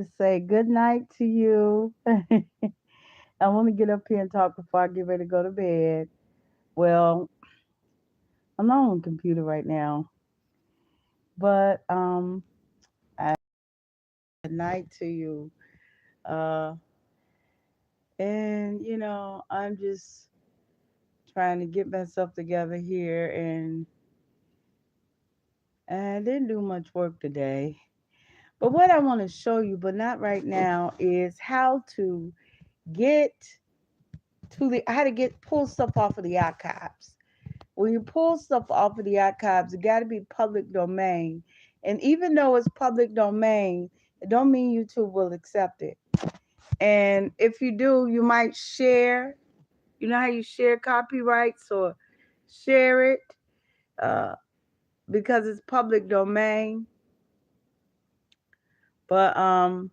to say good night to you. I want to get up here and talk before I get ready to go to bed. Well, I'm not on the computer right now, but good night to you. Uh, and I'm just trying to get myself together here, and I didn't do much work today. But what I want to show you, but not right now, is get how to get pull stuff off of the archives. When you pull stuff off of the archives, it got to be public domain. And even though it's public domain, it don't mean YouTube will accept it. And if you do, you might share. You know how you share copyrights or share it uh, because it's public domain. But I'm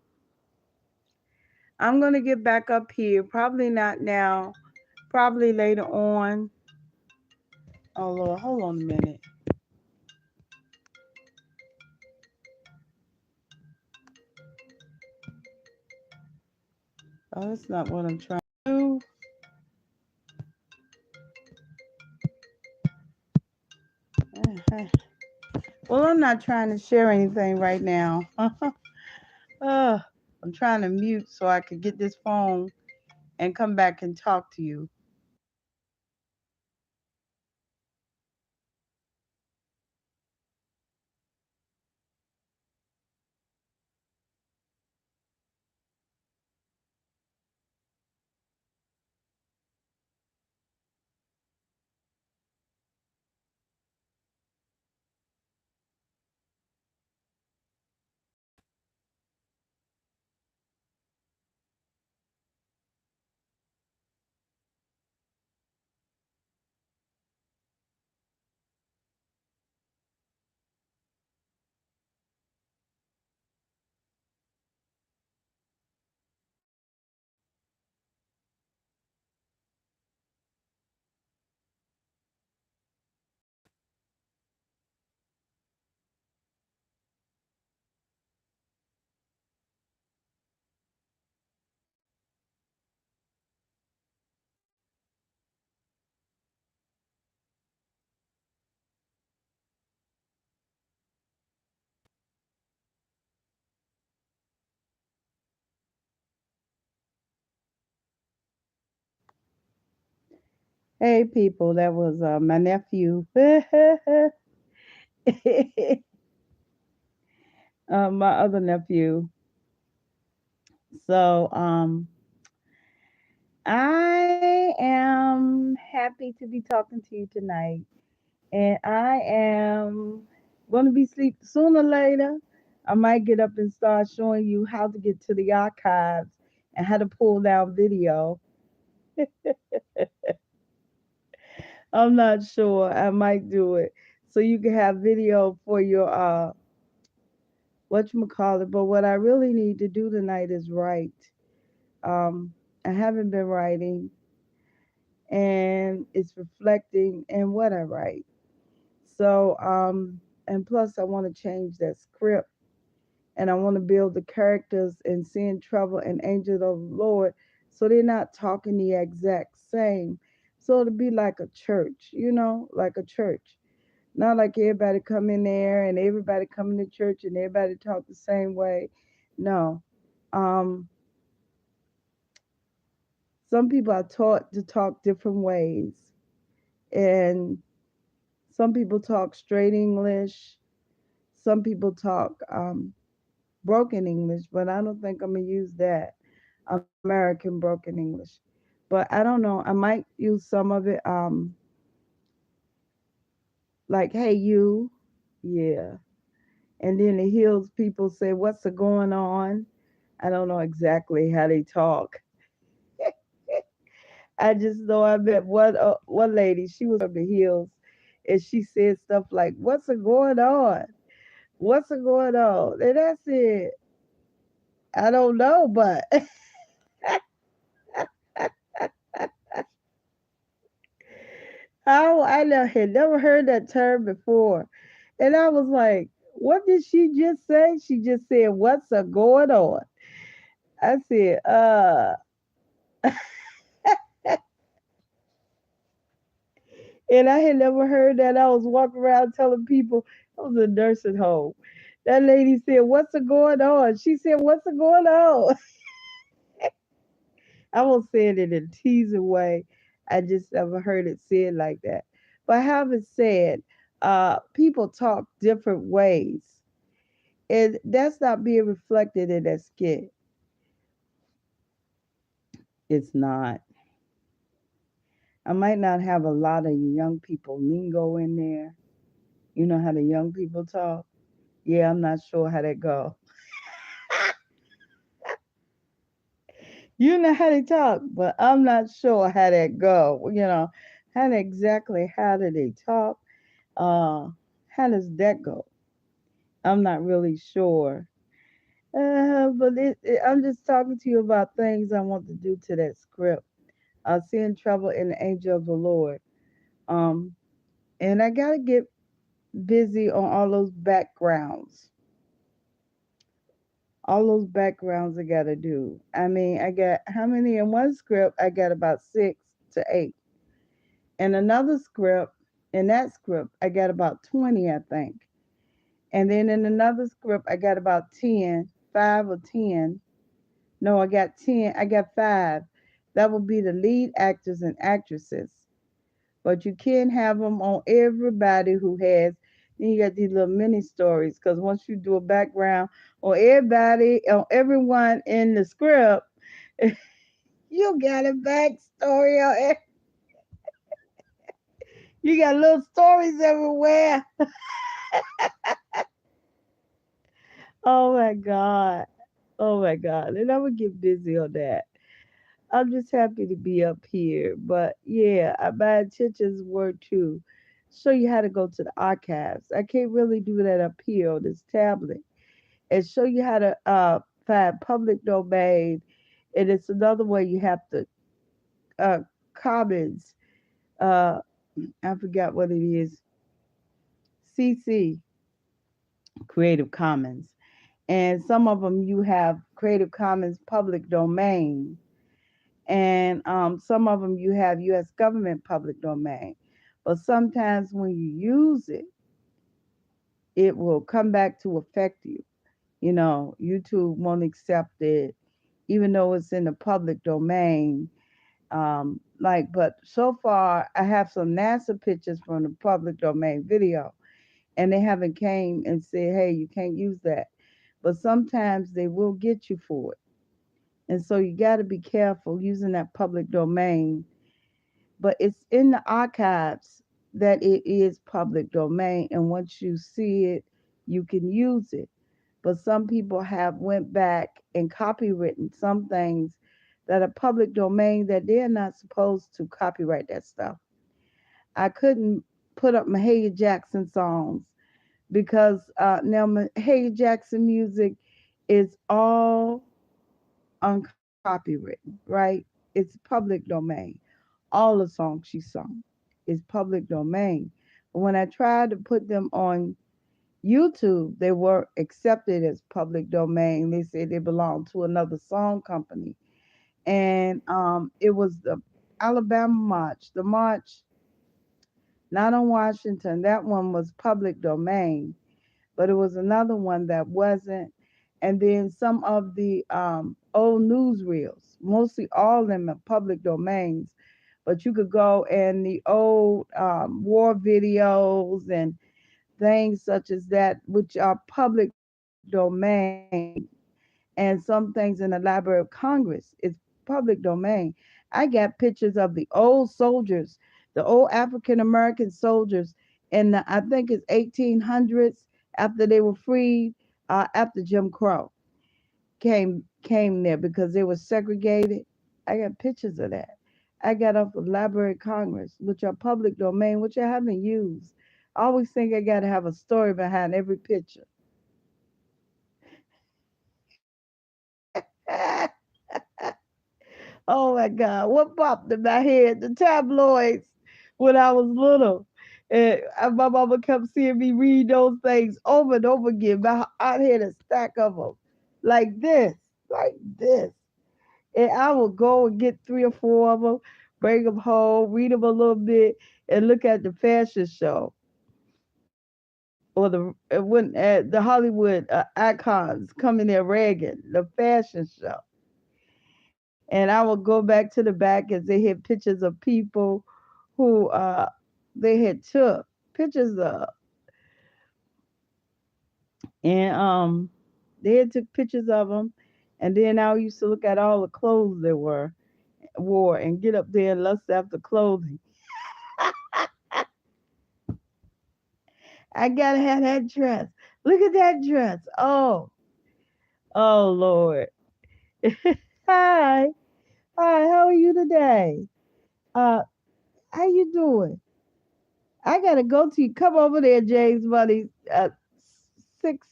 gonna get back up here. Probably not now. Probably later on. Oh Lord, hold on a minute. Oh, that's not what I'm trying to do. Uh-huh. Well, I'm not trying to share anything right now. I'm trying to mute so I could get this phone and come back and talk to you. Hey, people, that was my nephew, my other nephew. So, I am happy to be talking to you tonight, and I am going to be asleep sooner or later. I might get up and start showing you how to get to the archives and how to pull down video. I'm not sure. I might do it so you can have video for your whatchamacallit. But what I really need to do tonight is write. I haven't been writing, and it's reflecting in what I write. So, and plus, I want to change that script, and I want to build the characters in Sin Trouble and Angel of the Lord so they're not talking the exact same. So it'll be like a church, like a church. Not like everybody come in there and everybody come into church and everybody talk the same way. No. Um, some people are taught to talk different ways. And some people talk straight English. Some people talk broken English, but I don't think I'm going to use that. American broken English. But I don't know. I might use some of it like, hey, you. Yeah. And then the hills people say, what's a going on? I don't know exactly how they talk. I just know I met one lady. She was from the hills, and she said stuff like, "What's a going on? What's a going on?" And that's it. I don't know, but had never heard that term before, and I was like, "What did she just say?" She just said, "What's a going on?" I said, and I had never heard that. I was walking around telling people I was a nursing home. That lady said, "What's a going on?" She said, "What's a going on?" I won't say it in a teasing way. I just never heard it said like that. But having said, people talk different ways, and that's not being reflected in that skit. It's not. I might not have a lot of young people lingo in there. You know how the young people talk? Yeah, I'm not sure how that go. You know how they talk, but I'm not sure how that go. How exactly how do they talk? Uh, how does that go? I'm not really sure. But I'm just talking to you about things I want to do to that script. Seeing trouble in the angel of the Lord. Um, and I gotta get busy on all those backgrounds. All those backgrounds I gotta do. I mean, I got how many in one script? I got about 6 to 8. In another script, in that script, I got about 20, I think. And then in another script, I got about 10, 5 or 10. No, I got 10. I got 5. That would be the lead actors and actresses. But you can't have them on everybody who has. Then you got these little mini stories because once you do a background on everybody, on everyone in the script, you got a backstory on it. You got little stories everywhere. Oh my God. Oh my God. And I'm going to get busy on that. I'm just happy to be up here. But yeah, my intentions were to show you how to go to the archives. I can't really do that up here on this tablet. And show you how to find public domain. And it's another way you have to uh, commons. Uh, I forgot what it is. CC, Creative Commons. And some of them you have Creative Commons public domain, and some of them you have U.S. government public domain. But sometimes when you use it, it will come back to affect you. YouTube won't accept it, even though it's in the public domain. But so far, I have some NASA pictures from the public domain video, and they haven't came and said, "Hey, you can't use that." But sometimes they will get you for it. And so you got to be careful using that public domain. But it's in the archives that it is public domain. And once you see it, you can use it. But some people have went back and copywritten some things that are public domain that they're not supposed to copyright that stuff. I couldn't put up Mahalia Jackson songs because now Mahalia Jackson music is all uncopywritten, right? It's public domain. All the songs she sung is public domain. But when I tried to put them on YouTube, they were accepted as public domain. They said they belonged to another song company. And it was the Alabama March, the march not on Washington. That one was public domain, but it was another one that wasn't. And then some of the old newsreels, mostly all of them are public domains, but you could go and the old war videos and things such as that, which are public domain, and some things in the Library of Congress is public domain. I got pictures of the old soldiers, the old African American soldiers in the, I think it's 1800s after they were freed, after Jim Crow came there because they were segregated. I got pictures of that. I got off the Library of Congress, which are public domain, which I haven't used. I always think I got to have a story behind every picture. Oh my God, what popped in my head? The tabloids when I was little. And my mama kept seeing me read those things over and over again. I had a stack of them like this, like this. And I will go and get three or four of them, bring them home, read them a little bit, and look at the fashion show or the Hollywood icons coming there ragging the fashion show. And I will go back to the back as they had pictures of people who they had took pictures of, and they had took pictures of them, and then I used to look at all the clothes they wore and get up there and lust after clothing. I gotta have that dress. Look at that dress. Oh Lord. Hi, hi. How are you today? Uh, how you doing? I gotta go to you. Come over there, James Money. Six.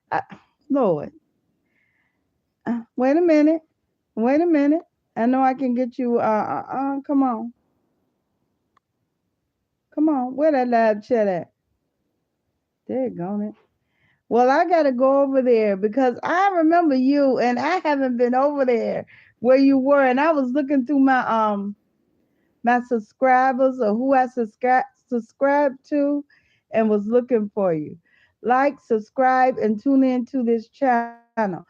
Uh, Lord. Wait a minute. Wait a minute. I know I can get you. Come on. Come on. Where that live chat at? There you go. Well, I gotta go over there because I remember you, and I haven't been over there where you were, and I was looking through my subscribers or who I subscribed to, and was looking for you. Like, subscribe, and tune in to this channel.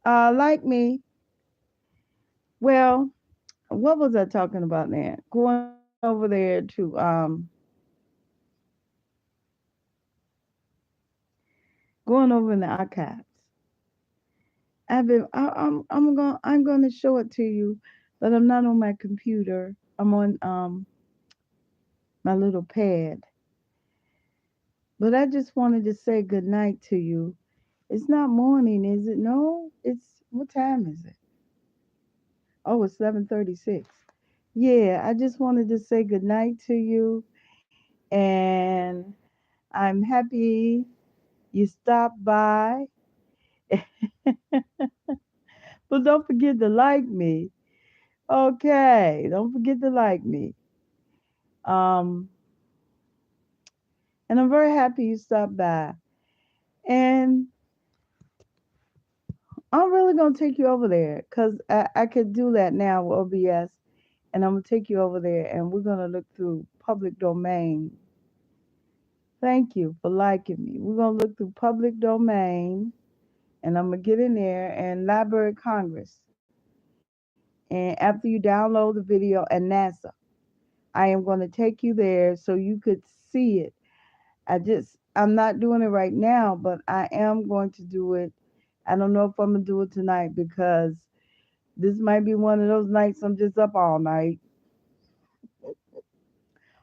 Like me. Well, what was I talking about now? Going over there to going over in the archives. I'm gonna show it to you, but I'm not on my computer. I'm on my little pad. But I just wanted to say good night to you. It's not morning, is it? No, it's what time is it? Oh, it's 7:36. Yeah, I just wanted to say good night to you, and I'm happy you stopped by. But don't forget to like me. Okay, don't forget to like me. Um, and I'm very happy you stopped by. And I'm really gonna take you over there because I could do that now with OBS, and I'm gonna take you over there, and we're gonna look through public domain. Thank you for liking me. We're gonna look through public domain, and I'm gonna get in there and Library of Congress. And after you download the video and NASA, I am gonna take you there so you could see it. I'm not doing it right now, but I am going to do it. I don't know if I'm gonna do it tonight because this might be one of those nights I'm just up all night,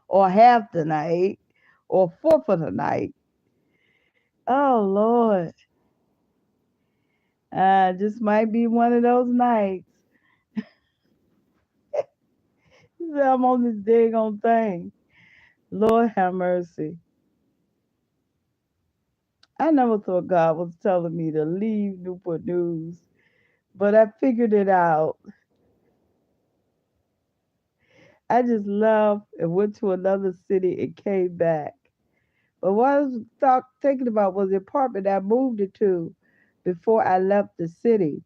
or half the night, or fourth of the night. Oh Lord, just might be one of those nights. I'm on this daggone thing. Lord have mercy. I never thought God was telling me to leave Newport News, but I figured it out. I just left and went to another city and came back. But what I was thinking about was the apartment I moved it to before I left the city.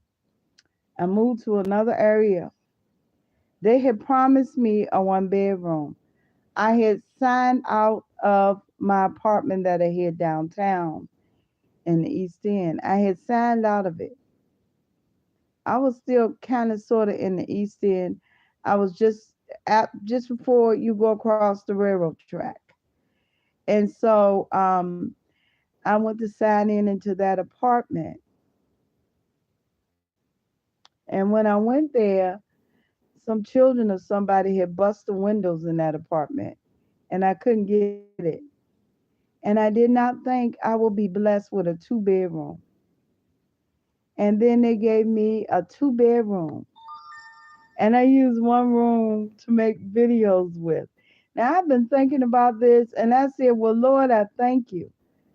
I moved to another area. They had promised me a one bedroom. I had signed out of my apartment that I had downtown in the East End. I had signed out of it. I was still kind of sort of in the East End. I was just before you go across the railroad track. And so I went to sign in into that apartment. And when I went there, some children or somebody had bust the windows in that apartment, and I couldn't get it. And I did not think I would be blessed with a two-bedroom. And then they gave me a two-bedroom, and I used one room to make videos with. Now I've been thinking about this, and I said, "Well, Lord, I thank you.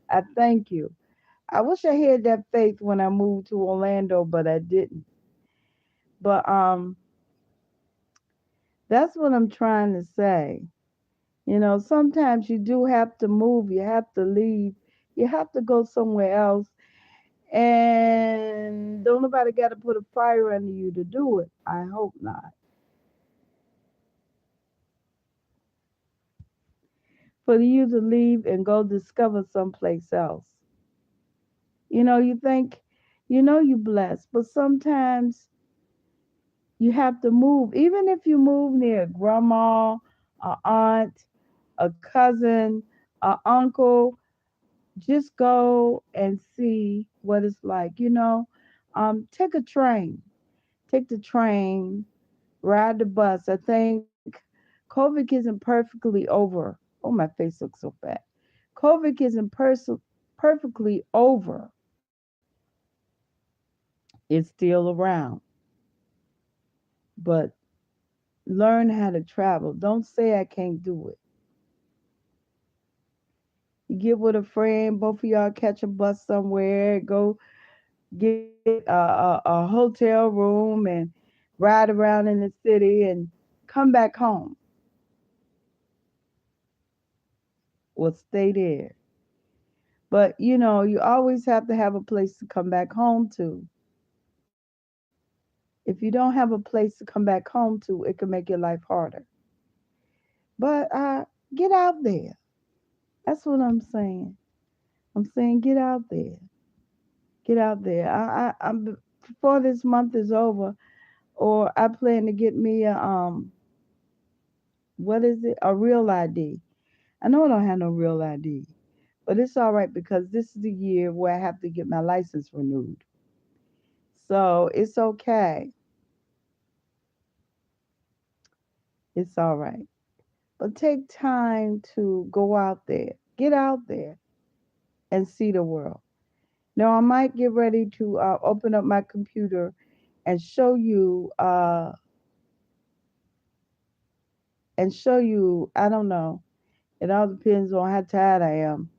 I thank you. I wish I had that faith when I moved to Orlando, but I didn't." But that's what I'm trying to say. Sometimes you do have to move, you have to leave, you have to go somewhere else. And don't Don't nobody got to put a fire under you to do it. I hope not. For you to leave and go discover someplace else. You think, you blessed, but sometimes you have to move. Even if you move near grandma, a aunt, a cousin, a uncle, just go and see what it's like. Take a train. Take the train, ride the bus. I think COVID isn't perfectly over. Oh, my face looks so fat. COVID isn't perfectly over. It's still around. But learn how to travel. Don't say I can't do it. You get with a friend, both of y'all catch a bus somewhere, go get a hotel room and ride around in the city and come back home or stay there. But you always have to have a place to come back home to. If you don't have a place to come back home to, it can make your life harder. But get out there. That's what I'm saying. I'm saying get out there. Get out there. I'm before this month is over, or I plan to get me a what is it? A real ID. I know I don't have no real ID, but it's all right because this is the year where I have to get my license renewed. So it's okay. It's all right. But take time to go out there. Get out there and see the world. Now I might get ready to open up my computer and show you. I don't know. It all depends on how tired I am.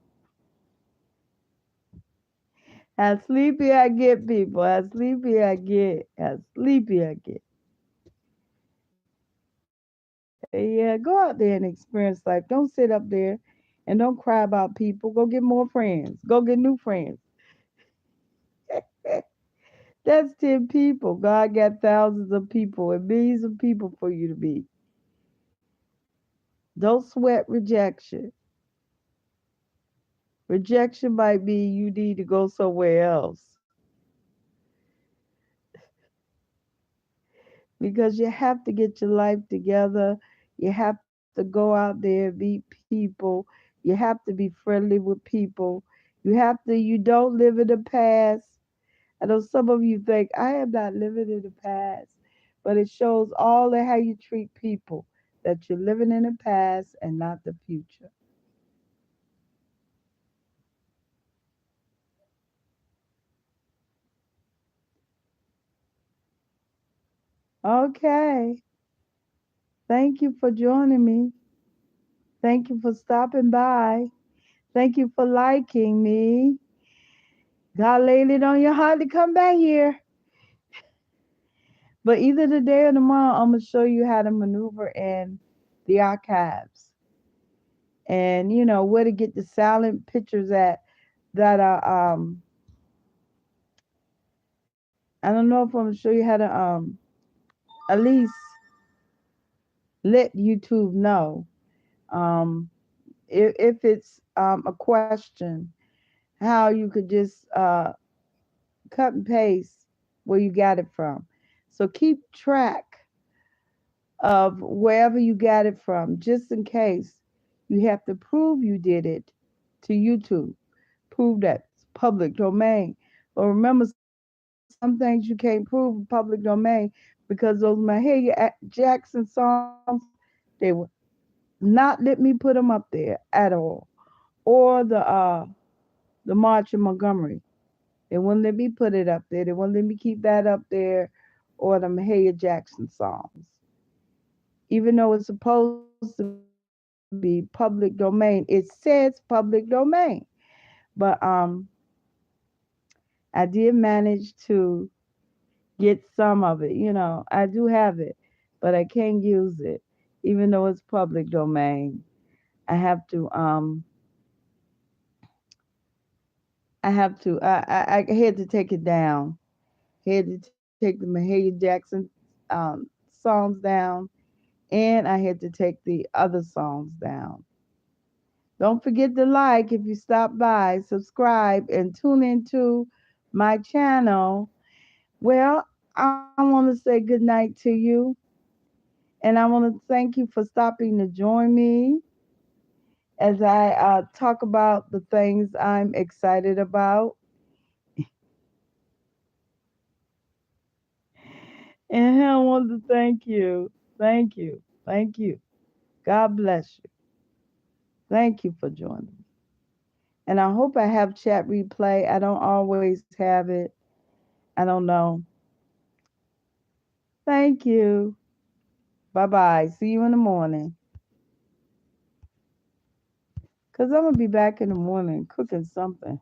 How sleepy I get, people. How sleepy I get. How sleepy I get. Yeah, go out there and experience life. Don't sit up there and don't cry about people. Go get more friends. Go get new friends. That's 10 people. God got thousands of people and millions of people for you to be. Don't sweat rejection. Rejection might be you need to go somewhere else because you have to get your life together. You have to go out there, meet people. You have to be friendly with people. You don't live in the past. I know some of you think I am not living in the past, but it shows all of how you treat people that you're living in the past and not the future. Okay. Thank you for joining me. Thank you for stopping by. Thank you for liking me. God laid it on your heart to come back here. But either today or tomorrow, I'm going to show you how to maneuver in the archives and, where to get the silent pictures at that are, I don't know if I'm going to show you how to, at least let YouTube know, um, if it's a question, how you could just cut and paste where you got it from. So keep track of wherever you got it from, just in case you have to prove you did it to YouTube. Prove that it's public domain. But remember, some things you can't prove in public domain because those Mahalia Jackson songs, they would not let me put them up there at all. Or the March in Montgomery. They wouldn't let me put it up there. They wouldn't let me keep that up there or the Mahalia Jackson songs. Even though it's supposed to be public domain, it says public domain. But I did manage to get some of it. I do have it, but I can't use it, even though it's public domain. I have to I had to take it down Had to take the Mahalia Jackson songs down, and I had to take the other songs down. Don't forget to like if you stop by, subscribe, and tune into my channel. Well, I want to say good night to you, and I want to thank you for stopping to join me as I talk about the things I'm excited about. And I want to thank you. Thank you. Thank you. God bless you. Thank you for joining me. And I hope I have chat replay. I don't always have it. I don't know. Thank you. Bye bye. See you in the morning. Because I'm going to be back in the morning cooking something.